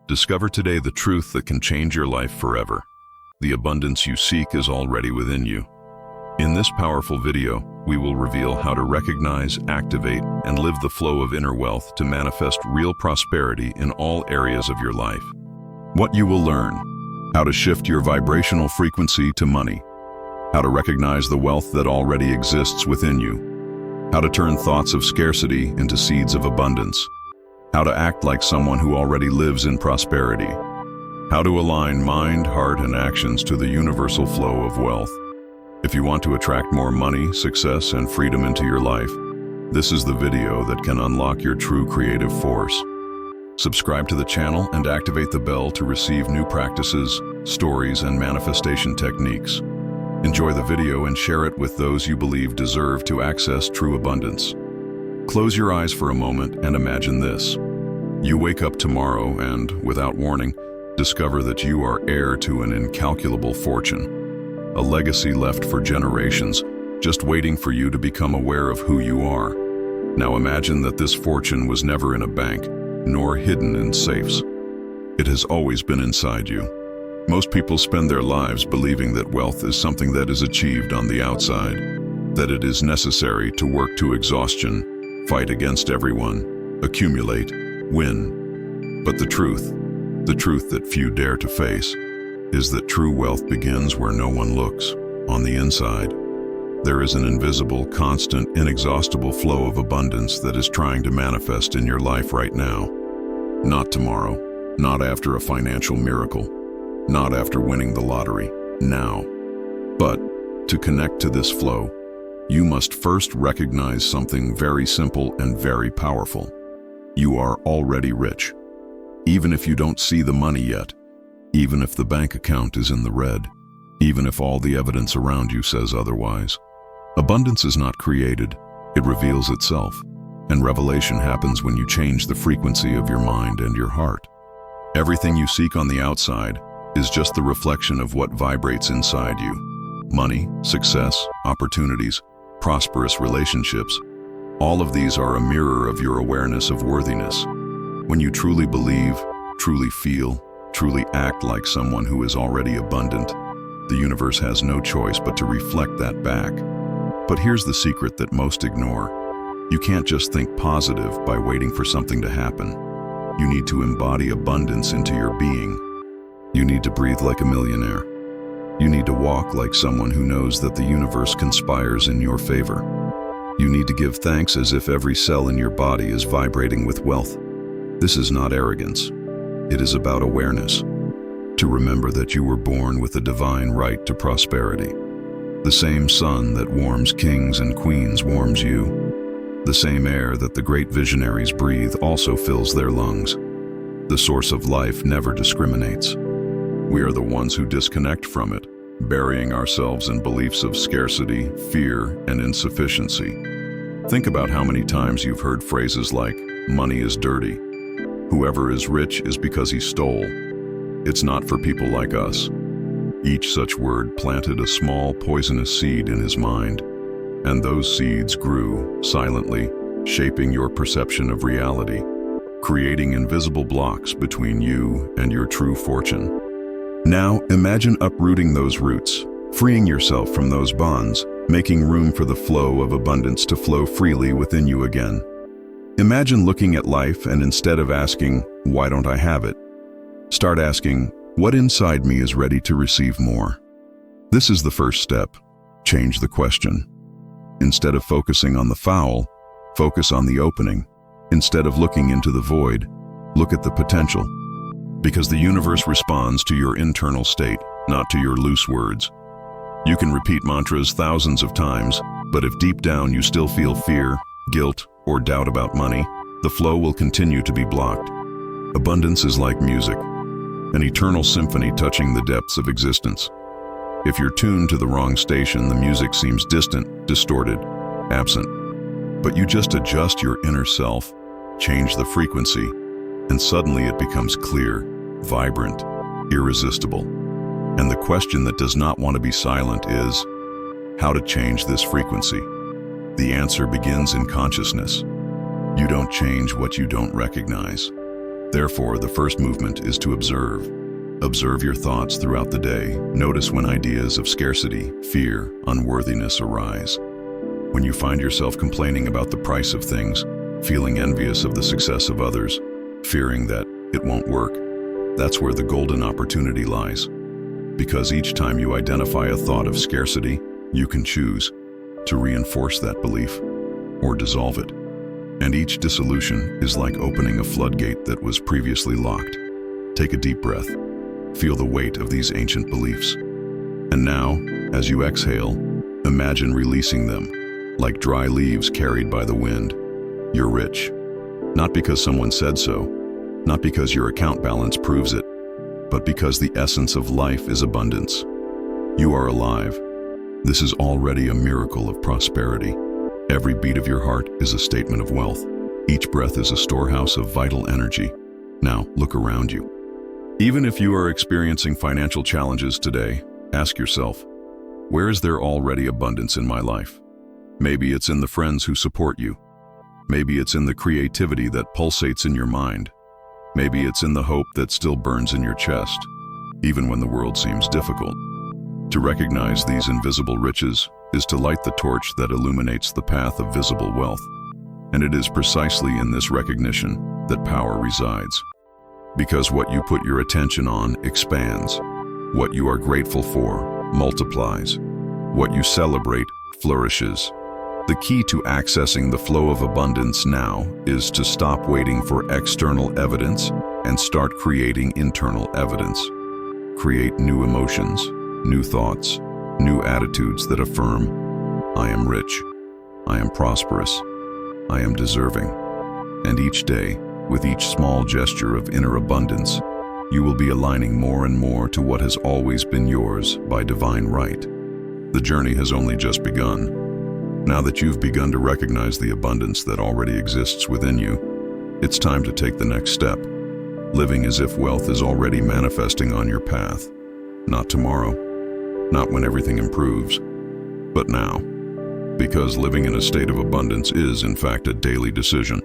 Discover today the truth that can change your life forever. The abundance you seek is already within you. In this powerful video, we will reveal how to recognize, activate, and live the flow of inner wealth to manifest real prosperity in all areas of your life. What you will learn: how to shift your vibrational frequency to money, how to recognize the wealth that already exists within you, how to turn thoughts of scarcity into seeds of abundance, how to act like someone who already lives in prosperity, how to align mind, heart, and actions to the universal flow of wealth. If you want to attract more money, success, and freedom into your life, this is the video that can unlock your true creative force. Subscribe to the channel and activate the bell to receive new practices, stories, and manifestation techniques. Enjoy the video and share it with those you believe deserve to access true abundance. Close your eyes for a moment and imagine this. You wake up tomorrow and, without warning, discover that you are heir to an incalculable fortune, a legacy left for generations, just waiting for you to become aware of who you are. Now imagine that this fortune was never in a bank, nor hidden in safes. It has always been inside you. Most people spend their lives believing that wealth is something that is achieved on the outside, that it is necessary to work to exhaustion, fight against everyone, accumulate, win. But the truth that few dare to face, is that true wealth begins where no one looks, on the inside. There is an invisible, constant, inexhaustible flow of abundance that is trying to manifest in your life right now. Not tomorrow, not after a financial miracle, not after winning the lottery, now. But to connect to this flow, you must first recognize something very simple and very powerful. You are already rich. Even if you don't see the money yet, even if the bank account is in the red, even if all the evidence around you says otherwise. Abundance is not created, it reveals itself, and revelation happens when you change the frequency of your mind and your heart. Everything you seek on the outside is just the reflection of what vibrates inside you. Money, success, opportunities, prosperous relationships, all of these are a mirror of your awareness of worthiness. When you truly believe, truly feel, truly act like someone who is already abundant, the universe has no choice but to reflect that back. But here's the secret that most ignore. You can't just think positive by waiting for something to happen. You need to embody abundance into your being. You need to breathe like a millionaire. You need to walk like someone who knows that the universe conspires in your favor. You need to give thanks as if every cell in your body is vibrating with wealth. This is not arrogance. It is about awareness. To remember that you were born with the divine right to prosperity. The same sun that warms kings and queens warms you. The same air that the great visionaries breathe also fills their lungs. The source of life never discriminates. We are the ones who disconnect from it, burying ourselves in beliefs of scarcity, fear, and insufficiency. Think about how many times you've heard phrases like, "Money is dirty." "Whoever is rich is because he stole." It's not for people like us. Each such word planted a small poisonous seed in his mind, and those seeds grew silently, shaping your perception of reality, creating invisible blocks between you and your true fortune. Now, imagine uprooting those roots, freeing yourself from those bonds, making room for the flow of abundance to flow freely within you again. Imagine looking at life and instead of asking, "Why don't I have it?" start asking, "What inside me is ready to receive more?" This is the first step. Change the question. Instead of focusing on the foul, focus on the opening. Instead of looking into the void, look at the potential. Because the universe responds to your internal state, not to your loose words. You can repeat mantras thousands of times, but if deep down you still feel fear, guilt, or doubt about money, the flow will continue to be blocked. Abundance is like music, an eternal symphony touching the depths of existence. If you're tuned to the wrong station, the music seems distant, distorted, absent. But you just adjust your inner self, change the frequency, and suddenly it becomes clear, vibrant, irresistible. And the question that does not want to be silent is, how to change this frequency? The answer begins in consciousness. You don't change what you don't recognize. Therefore, the first movement is to observe. Observe your thoughts throughout the day. Notice when ideas of scarcity, fear, unworthiness arise. When you find yourself complaining about the price of things, feeling envious of the success of others, fearing that it won't work, that's where the golden opportunity lies. Because each time you identify a thought of scarcity, you can choose to reinforce that belief or dissolve it. And each dissolution is like opening a floodgate that was previously locked. Take a deep breath. Feel the weight of these ancient beliefs. And now, as you exhale, imagine releasing them, like dry leaves carried by the wind. You're rich. Not because someone said so, not because your account balance proves it, but because the essence of life is abundance. You are alive. This is already a miracle of prosperity. Every beat of your heart is a statement of wealth. Each breath is a storehouse of vital energy. Now, look around you. Even if you are experiencing financial challenges today, ask yourself, where is there already abundance in my life? Maybe it's in the friends who support you. Maybe it's in the creativity that pulsates in your mind. Maybe it's in the hope that still burns in your chest, even when the world seems difficult. To recognize these invisible riches is to light the torch that illuminates the path of visible wealth. And it is precisely in this recognition that power resides. Because what you put your attention on expands. What you are grateful for multiplies. What you celebrate flourishes. The key to accessing the flow of abundance now is to stop waiting for external evidence and start creating internal evidence. Create new emotions, new thoughts, new attitudes that affirm, I am rich, I am prosperous, I am deserving. And each day, with each small gesture of inner abundance, you will be aligning more and more to what has always been yours by divine right. The journey has only just begun. Now that you've begun to recognize the abundance that already exists within you, it's time to take the next step, living as if wealth is already manifesting on your path. Not tomorrow, not when everything improves, but now. Because living in a state of abundance is, in fact, a daily decision,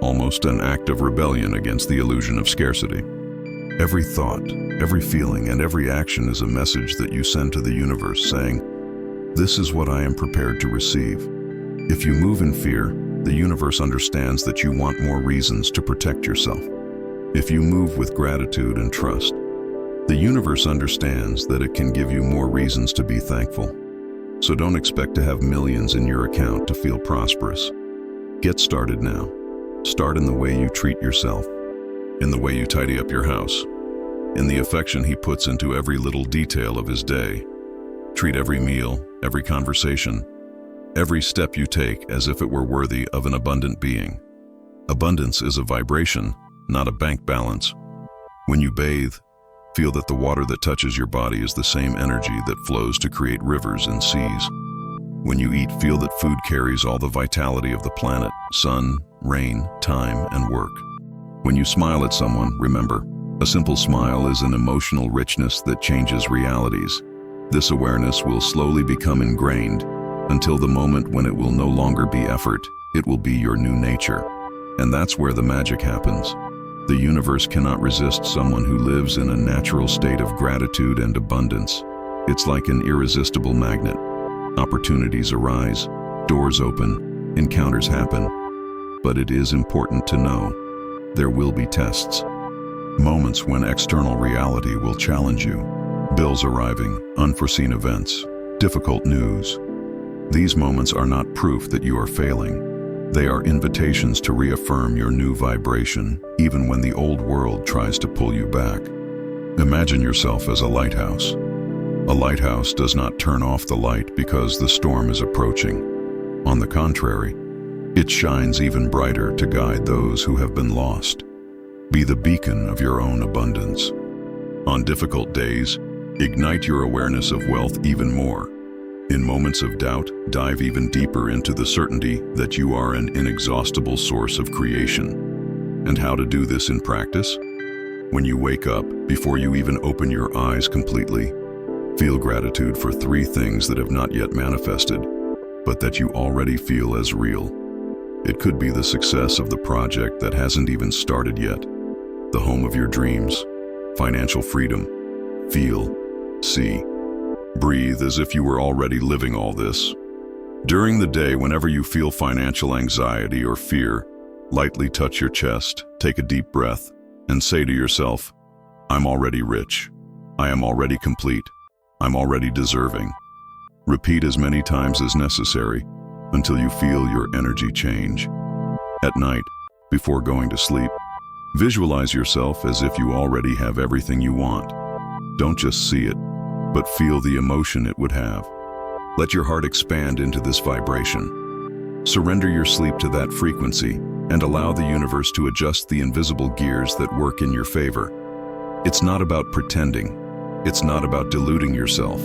almost an act of rebellion against the illusion of scarcity. Every thought, every feeling, and every action is a message that you send to the universe saying, this is what I am prepared to receive. If you move in fear, the universe understands that you want more reasons to protect yourself. If you move with gratitude and trust, the universe understands that it can give you more reasons to be thankful. So don't expect to have millions in your account to feel prosperous. Get started now. Start in the way you treat yourself, in the way you tidy up your house, in the affection he puts into every little detail of his day. Treat every meal, every conversation, every step you take as if it were worthy of an abundant being. Abundance is a vibration, not a bank balance. When you bathe, feel that the water that touches your body is the same energy that flows to create rivers and seas. When you eat, feel that food carries all the vitality of the planet, sun, rain, time, and work. When you smile at someone, remember, a simple smile is an emotional richness that changes realities. This awareness will slowly become ingrained until the moment when it will no longer be effort, it will be your new nature. And that's where the magic happens. The universe cannot resist someone who lives in a natural state of gratitude and abundance. It's like an irresistible magnet. Opportunities arise, doors open, encounters happen. But it is important to know there will be tests. Moments when external reality will challenge you. Bills arriving, unforeseen events, difficult news. These moments are not proof that you are failing. They are invitations to reaffirm your new vibration, even when the old world tries to pull you back. Imagine yourself as a lighthouse. A lighthouse does not turn off the light because the storm is approaching. On the contrary, it shines even brighter to guide those who have been lost. Be the beacon of your own abundance. On difficult days, ignite your awareness of wealth even more. In moments of doubt, dive even deeper into the certainty that you are an inexhaustible source of creation. And how to do this in practice? When you wake up, before you even open your eyes completely, feel gratitude for 3 things that have not yet manifested, but that you already feel as real. It could be the success of the project that hasn't even started yet. the home of your dreams, financial freedom. Feel, see, breathe as if you were already living all this. During the day, whenever you feel financial anxiety or fear, lightly touch your chest, take a deep breath, and say to yourself, I'm already rich. I am already complete. I'm already deserving. Repeat as many times as necessary until you feel your energy change. At night, before going to sleep, visualize yourself as if you already have everything you want. Don't just see it, but feel the emotion it would have. Let your heart expand into this vibration. Surrender your sleep to that frequency and allow the universe to adjust the invisible gears that work in your favor. It's not about pretending. It's not about deluding yourself.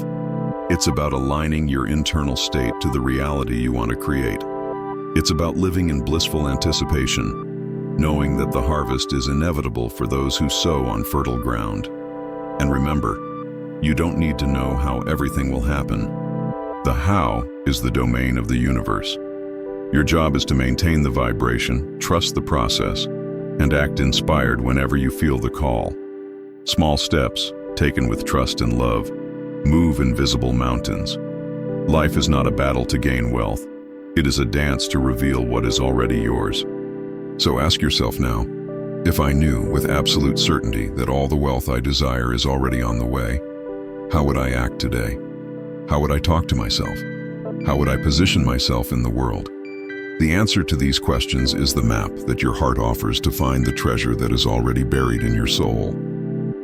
It's about aligning your internal state to the reality you want to create. It's about living in blissful anticipation, knowing that the harvest is inevitable for those who sow on fertile ground. And remember, you don't need to know how everything will happen. The how is the domain of the universe. Your job is to maintain the vibration, trust the process, and act inspired whenever you feel the call. Small steps, taken with trust and love, move invisible mountains. Life is not a battle to gain wealth. It is a dance to reveal what is already yours. So ask yourself now, if I knew with absolute certainty that all the wealth I desire is already on the way, how would I act today? How would I talk to myself? How would I position myself in the world? The answer to these questions is the map that your heart offers to find the treasure that is already buried in your soul.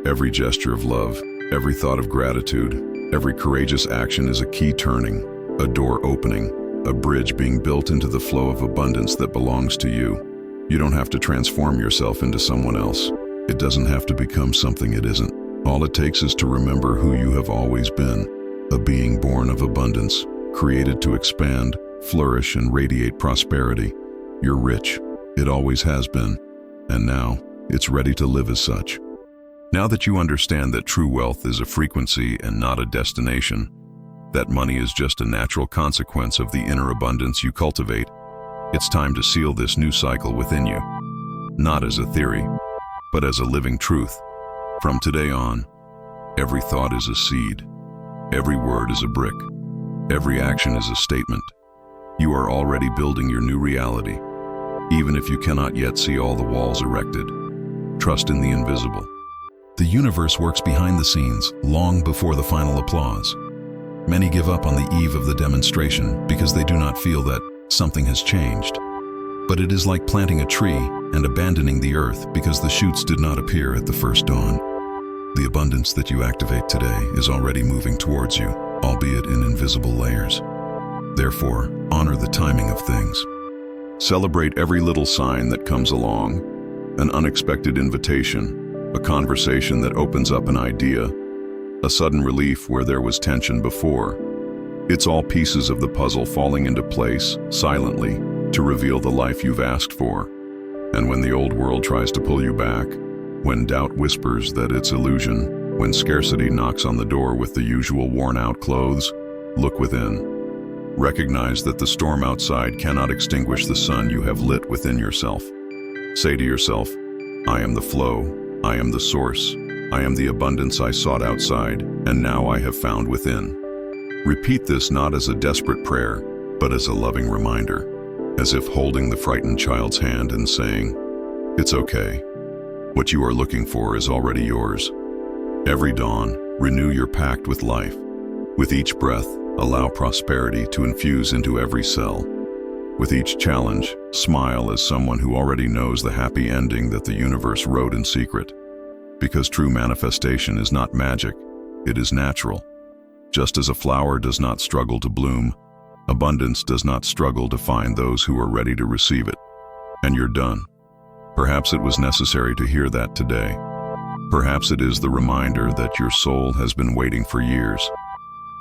Every gesture of love, every thought of gratitude, every courageous action is a key turning, a door opening, a bridge being built into the flow of abundance that belongs to you. You don't have to transform yourself into someone else. It doesn't have to become something it isn't. All it takes is to remember who you have always been, a being born of abundance, created to expand, flourish, and radiate prosperity. You're rich. It always has been. And now, it's ready to live as such. Now that you understand that true wealth is a frequency and not a destination, that money is just a natural consequence of the inner abundance you cultivate, it's time to seal this new cycle within you. Not as a theory, but as a living truth. From today on, every thought is a seed. Every word is a brick. Every action is a statement. You are already building your new reality, even if you cannot yet see all the walls erected. Trust in the invisible. The universe works behind the scenes, long before the final applause. Many give up on the eve of the demonstration because they do not feel that something has changed. But it is like planting a tree and abandoning the earth because the shoots did not appear at the first dawn. The abundance that you activate today is already moving towards you, albeit in invisible layers. Therefore, honor the timing of things. Celebrate every little sign that comes along, an unexpected invitation, a conversation that opens up an idea, a sudden relief where there was tension before. It's all pieces of the puzzle falling into place, silently, to reveal the life you've asked for. And when the old world tries to pull you back, when doubt whispers that it's illusion, when scarcity knocks on the door with the usual worn-out clothes, look within. Recognize that the storm outside cannot extinguish the sun you have lit within yourself. Say to yourself, I am the flow. I am the source. I am the abundance I sought outside, and now I have found within. Repeat this not as a desperate prayer, but as a loving reminder, as if holding the frightened child's hand and saying, it's okay. What you are looking for is already yours. Every dawn, renew your pact with life. With each breath, allow prosperity to infuse into every cell. With each challenge, smile as someone who already knows the happy ending that the universe wrote in secret. Because true manifestation is not magic, it is natural. Just as a flower does not struggle to bloom, abundance does not struggle to find those who are ready to receive it. And you're done. Perhaps it was necessary to hear that today. Perhaps it is the reminder that your soul has been waiting for years.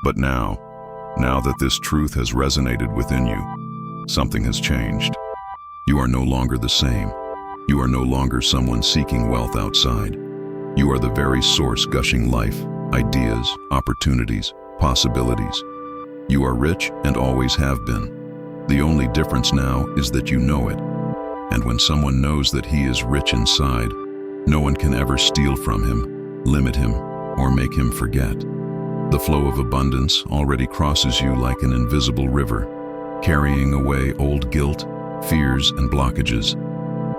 But now that this truth has resonated within you, something has changed. You are no longer the same. You are no longer someone seeking wealth outside. You are the very source gushing life, ideas, opportunities, possibilities. You are rich and always have been. The only difference now is that you know it. And when someone knows that he is rich inside, No one can ever steal from him, limit him, or make him forget. The flow of abundance already crosses you like an invisible river, carrying away old guilt, fears, and blockages.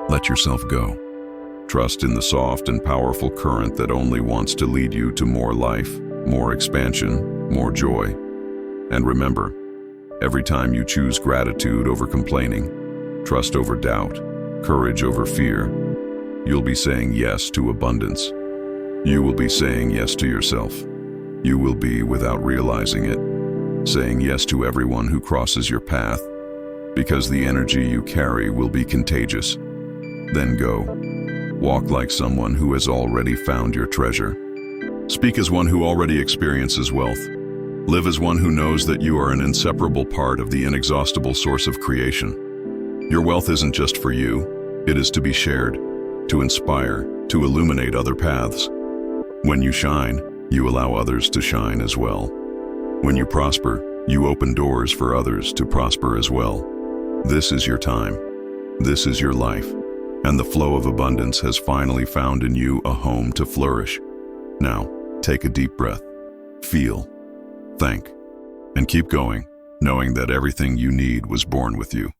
Let yourself go. Trust in the soft and powerful current that only wants to lead you to more life, more expansion, more joy. And remember, every time you choose gratitude over complaining, trust over doubt, courage over fear, you'll be saying yes to abundance. You will be saying yes to yourself. You will be, without realizing it, saying yes to everyone who crosses your path, because the energy you carry will be contagious. Then go. Walk like someone who has already found your treasure. Speak as one who already experiences wealth. Live as one who knows that you are an inseparable part of the inexhaustible source of creation. Your wealth isn't just for you, it is to be shared, to inspire, to illuminate other paths. When you shine, you allow others to shine as well. When you prosper, you open doors for others to prosper as well. This is your time. This is your life. And the flow of abundance has finally found in you a home to flourish. Now, take a deep breath, feel, thank, and keep going, knowing that everything you need was born with you.